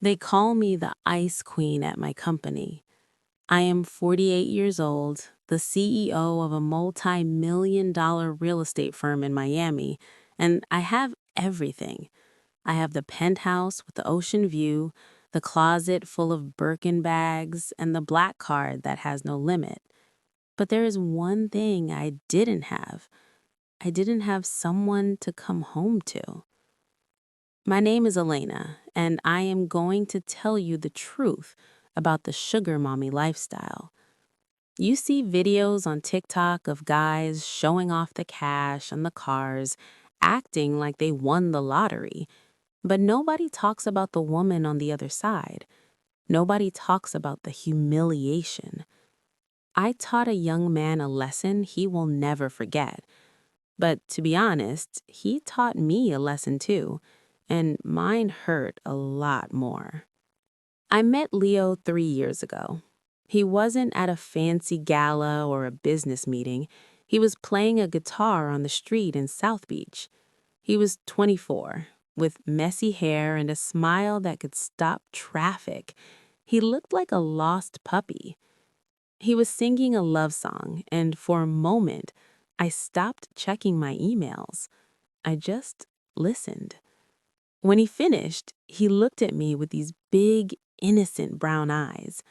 They call me the ice queen at my company. I am 48 years old, the CEO of a multi-million-dollar real estate firm in Miami, and I have everything. I have the penthouse with the ocean view, the closet full of Birkin bags, and the black card that has no limit. But there is one thing I didn't have. I didn't have someone to come home to. My name is Elena, and I am going to tell you the truth about the sugar mommy lifestyle. You see videos on TikTok of guys showing off the cash and the cars, acting like they won the lottery. But nobody talks about the woman on the other side. Nobody talks about the humiliation. I taught a young man a lesson he will never forget. But to be honest, he taught me a lesson too, and mine hurt a lot more. I met Leo 3 years ago. He wasn't at a fancy gala or a business meeting. He was playing a guitar on the street in South Beach. He was 24, with messy hair and a smile that could stop traffic. He looked like a lost puppy. He was singing a love song, and for a moment, I stopped checking my emails. I just listened. When he finished, he looked at me with these big, innocent brown eyes.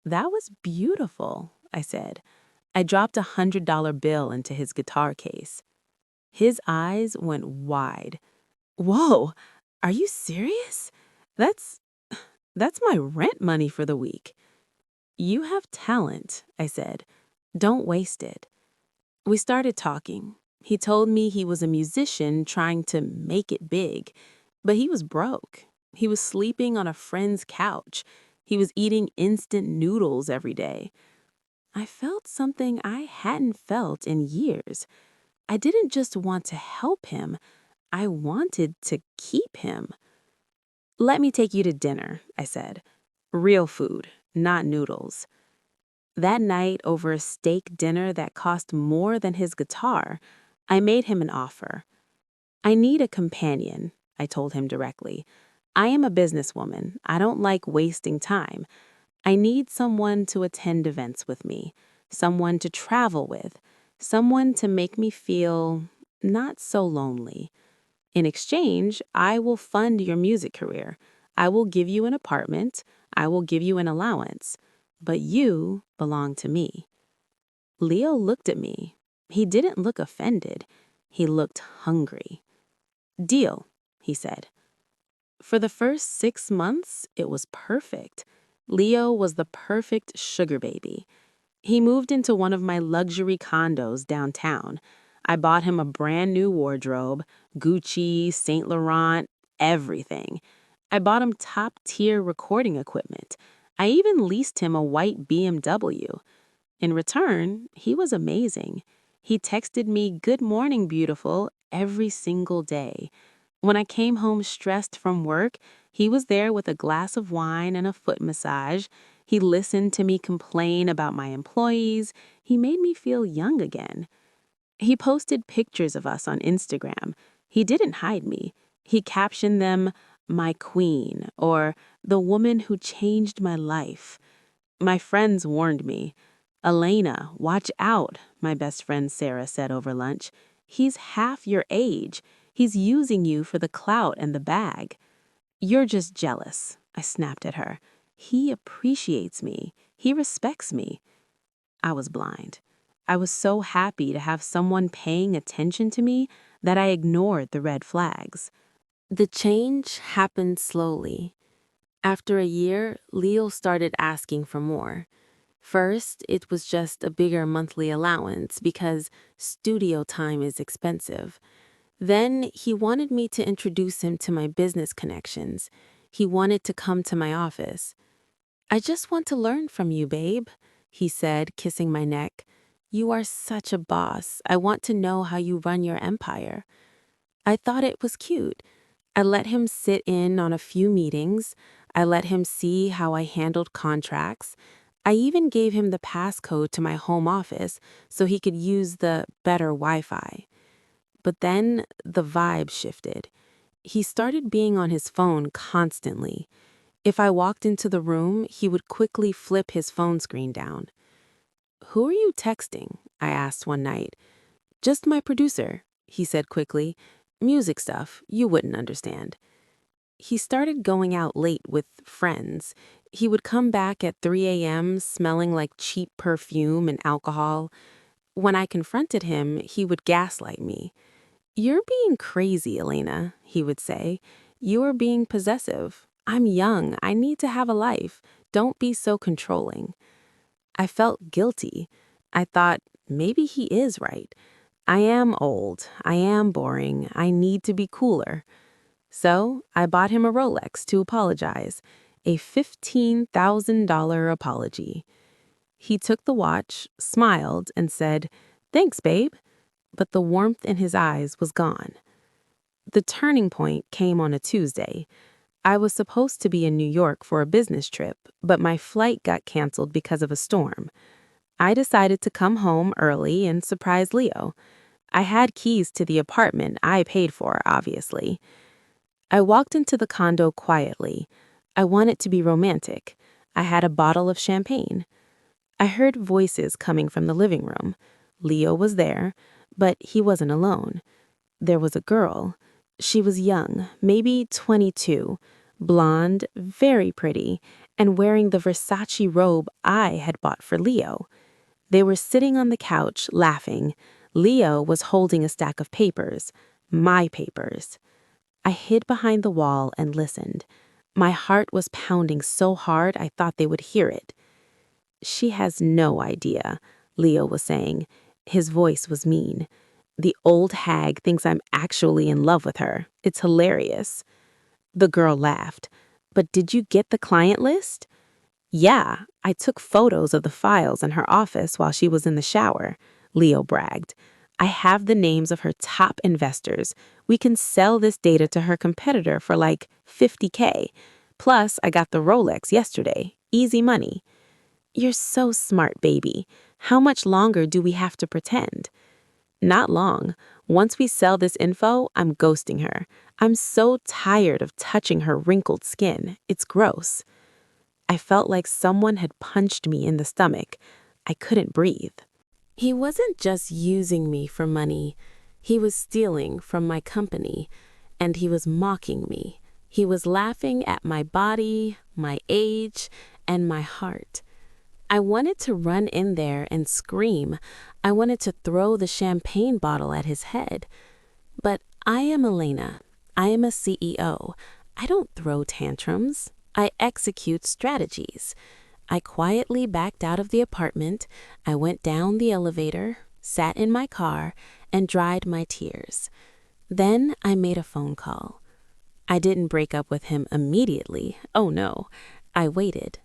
"That was beautiful," I said. I dropped $100 bill into his guitar case. His eyes went wide. "Whoa, are you serious? That's that's my rent money for the week." "You have talent," I said. "Don't waste it." We started talking. He told me he was a musician trying to make it big, but he was broke. He was sleeping on a friend's couch. He was eating instant noodles every day. I felt something I hadn't felt in years. I didn't just want to help him. I wanted to keep him. "Let me take you to dinner," I said. "Real food, not noodles." That night, over a steak dinner that cost more than his guitar, I made him an offer. "I need a companion," I told him directly. "I am a businesswoman. I don't like wasting time. I need someone to attend events with me, someone to travel with, someone to make me feel not so lonely. In exchange, I will fund your music career. I will give you an apartment. I will give you an allowance. But you belong to me." Leo looked at me. He didn't look offended. He looked hungry. "Deal," he said. For the first 6 months, it was perfect. Leo was the perfect sugar baby. He moved into one of my luxury condos downtown. I bought him a brand new wardrobe, Gucci, Saint Laurent, everything. I bought him top-tier recording equipment. I even leased him a white BMW. In return, he was amazing. He texted me, "Good morning, beautiful," every single day. When I came home stressed from work, he was there with a glass of wine and a foot massage. He listened to me complain about my employees. He made me feel young again. He posted pictures of us on Instagram. He didn't hide me. He captioned them, "My queen," or "The woman who changed my life." My friends warned me. "Elena, watch out," my best friend Sarah said over lunch. "He's half your age. He's using you for the clout and the bag." "You're just jealous," I snapped at her. "He appreciates me. He respects me." I was blind. I was so happy to have someone paying attention to me that I ignored the red flags. The change happened slowly. After a year, Leo started asking for more. First, it was just a bigger monthly allowance because studio time is expensive. Then he wanted me to introduce him to my business connections. He wanted to come to my office. "I just want to learn from you, babe," he said, kissing my neck. "You are such a boss. I want to know how you run your empire." I thought it was cute. I let him sit in on a few meetings. I let him see how I handled contracts. I even gave him the passcode to my home office so he could use the better Wi-Fi. But then the vibe shifted. He started being on his phone constantly. If I walked into the room, he would quickly flip his phone screen down. "Who are you texting?" I asked one night. "Just my producer," he said quickly. "Music stuff, you wouldn't understand." He started going out late with friends. He would come back at 3 a.m. smelling like cheap perfume and alcohol. When I confronted him, he would gaslight me. "You're being crazy, Elena," he would say. "You are being possessive. I'm young. I need to have a life. Don't be so controlling." I felt guilty. I thought, maybe he is right. I am old. I am boring. I need to be cooler. So I bought him a Rolex to apologize, a $15,000 apology. He took the watch, smiled, and said, "Thanks, babe." But the warmth in his eyes was gone. The turning point came on a Tuesday. I was supposed to be in New York for a business trip, but my flight got canceled because of a storm. I decided to come home early and surprise Leo. I had keys to the apartment I paid for, obviously. I walked into the condo quietly. I wanted to be romantic. I had a bottle of champagne. I heard voices coming from the living room. Leo was there, but he wasn't alone. There was a girl. She was young, maybe 22, blonde, very pretty, and wearing the Versace robe I had bought for Leo. They were sitting on the couch, laughing. Leo was holding a stack of papers, my papers. I hid behind the wall and listened. My heart was pounding so hard I thought they would hear it. "She has no idea," Leo was saying. His voice was mean. "The old hag thinks I'm actually in love with her. It's hilarious." The girl laughed. "But did you get the client list?" "Yeah, I took photos of the files in her office while she was in the shower," Leo bragged. "I have the names of her top investors. We can sell this data to her competitor for like $50K. Plus, I got the Rolex yesterday. Easy money." "You're so smart, baby. How much longer do we have to pretend?" "Not long. Once we sell this info, I'm ghosting her. I'm so tired of touching her wrinkled skin. It's gross." I felt like someone had punched me in the stomach. I couldn't breathe. He wasn't just using me for money. He was stealing from my company, and he was mocking me. He was laughing at my body, my age, and my heart. I wanted to run in there and scream. I wanted to throw the champagne bottle at his head. But I am Elena. I am a CEO. I don't throw tantrums. I execute strategies. I quietly backed out of the apartment. I went down the elevator, sat in my car, and dried my tears. Then I made a phone call. I didn't break up with him immediately. Oh no, I waited.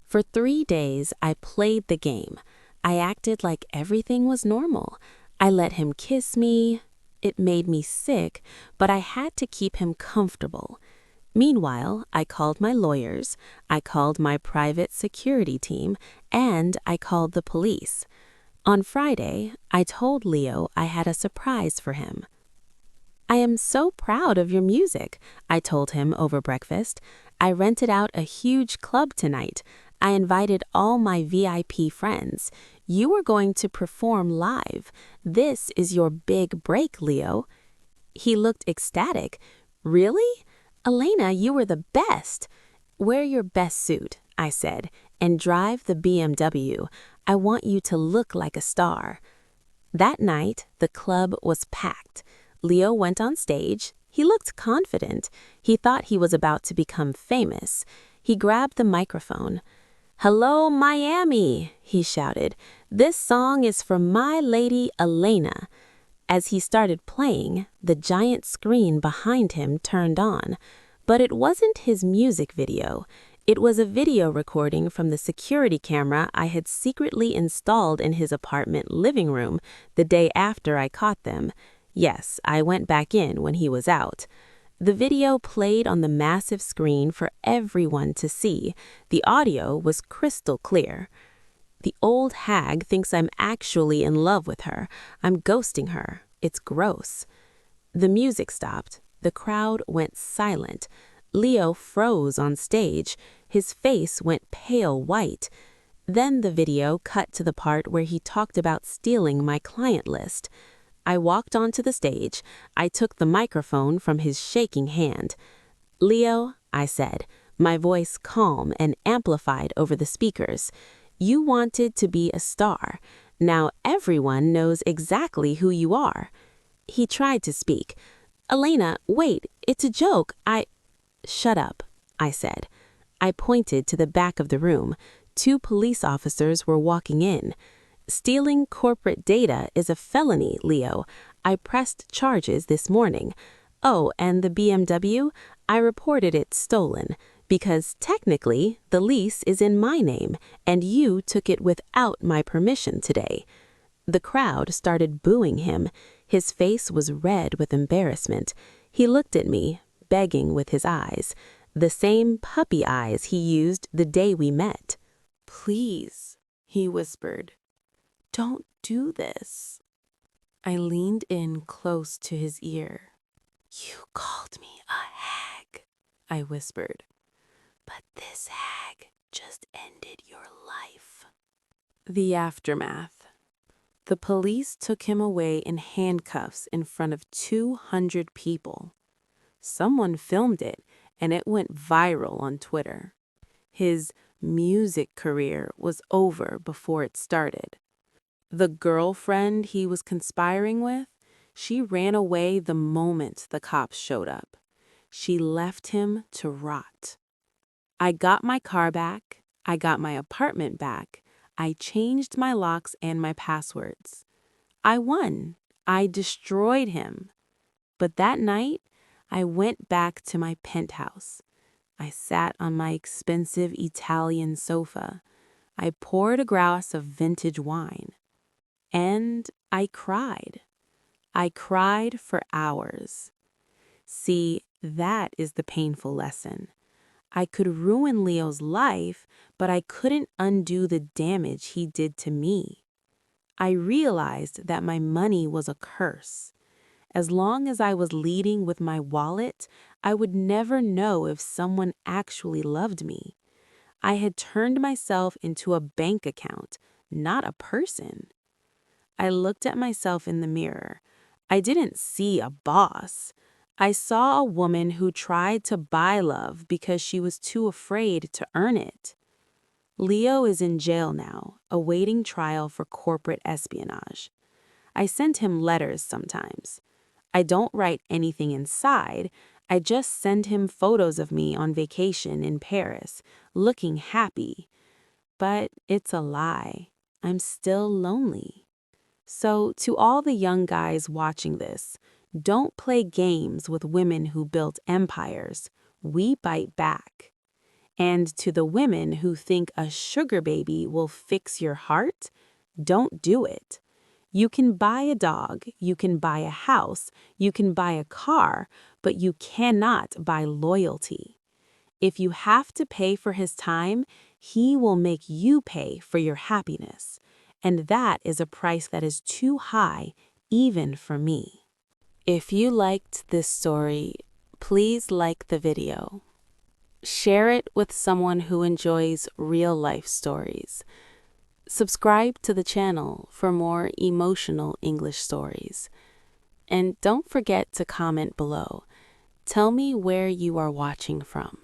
For 3 days, I played the game. I acted like everything was normal. I let him kiss me. It made me sick, but I had to keep him comfortable. Meanwhile, I called my lawyers, I called my private security team, and I called the police. On Friday, I told Leo I had a surprise for him. "I am so proud of your music," I told him over breakfast. "I rented out a huge club tonight. I invited all my VIP friends. You are going to perform live. This is your big break, Leo." He looked ecstatic. "Really? Elena, you were the best." "Wear your best suit," I said, "and drive the BMW. I want you to look like a star." That night, the club was packed. Leo went on stage. He looked confident. He thought he was about to become famous. He grabbed the microphone. "Hello, Miami," he shouted. "This song is for my lady, Elena." As he started playing, the giant screen behind him turned on. But it wasn't his music video. It was a video recording from the security camera I had secretly installed in his apartment living room the day after I caught them. Yes, I went back in when he was out. The video played on the massive screen for everyone to see. The audio was crystal clear. "The old hag thinks I'm actually in love with her. I'm ghosting her. It's gross." The music stopped. The crowd went silent. Leo froze on stage. His face went pale white. Then the video cut to the part where he talked about stealing my client list. I walked onto the stage. I took the microphone from his shaking hand. "Leo," I said, my voice calm and amplified over the speakers, "you wanted to be a star. Now everyone knows exactly who you are." He tried to speak. "Elena, wait, it's a joke. "Shut up," I said. I pointed to the back of the room. 2 police officers were walking in. "Stealing corporate data is a felony, Leo. I pressed charges this morning. Oh, and the BMW, I reported it stolen, because technically the lease is in my name, and you took it without my permission today." The crowd started booing him. His face was red with embarrassment. He looked at me, begging with his eyes, the same puppy eyes he used the day we met. "Please," he whispered, "don't do this." I leaned in close to his ear. "You called me a hag," I whispered, "but this hag just ended your life." The aftermath. The police took him away in handcuffs in front of 200 people. Someone filmed it, and it went viral on Twitter. His music career was over before it started. The girlfriend he was conspiring with, she ran away the moment the cops showed up. She left him to rot. I got my car back. I got my apartment back. I changed my locks and my passwords. I won. I destroyed him. But that night, I went back to my penthouse. I sat on my expensive Italian sofa. I poured a glass of vintage wine. And I cried. I cried for hours. See, that is the painful lesson. I could ruin Leo's life, but I couldn't undo the damage he did to me. I realized that my money was a curse. As long as I was leading with my wallet, I would never know if someone actually loved me. I had turned myself into a bank account, not a person. I looked at myself in the mirror. I didn't see a boss. I saw a woman who tried to buy love because she was too afraid to earn it. Leo is in jail now, awaiting trial for corporate espionage. I send him letters sometimes. I don't write anything inside. I just send him photos of me on vacation in Paris, looking happy. But it's a lie. I'm still lonely. So to all the young guys watching this, don't play games with women who built empires. We bite back. And to the women who think a sugar baby will fix your heart, don't do it. You can buy a dog, you can buy a house, you can buy a car, but you cannot buy loyalty. If you have to pay for his time, he will make you pay for your happiness. And that is a price that is too high, even for me. If you liked this story, please like the video. Share it with someone who enjoys real-life stories. Subscribe to the channel for more emotional English stories. And don't forget to comment below. Tell me where you are watching from.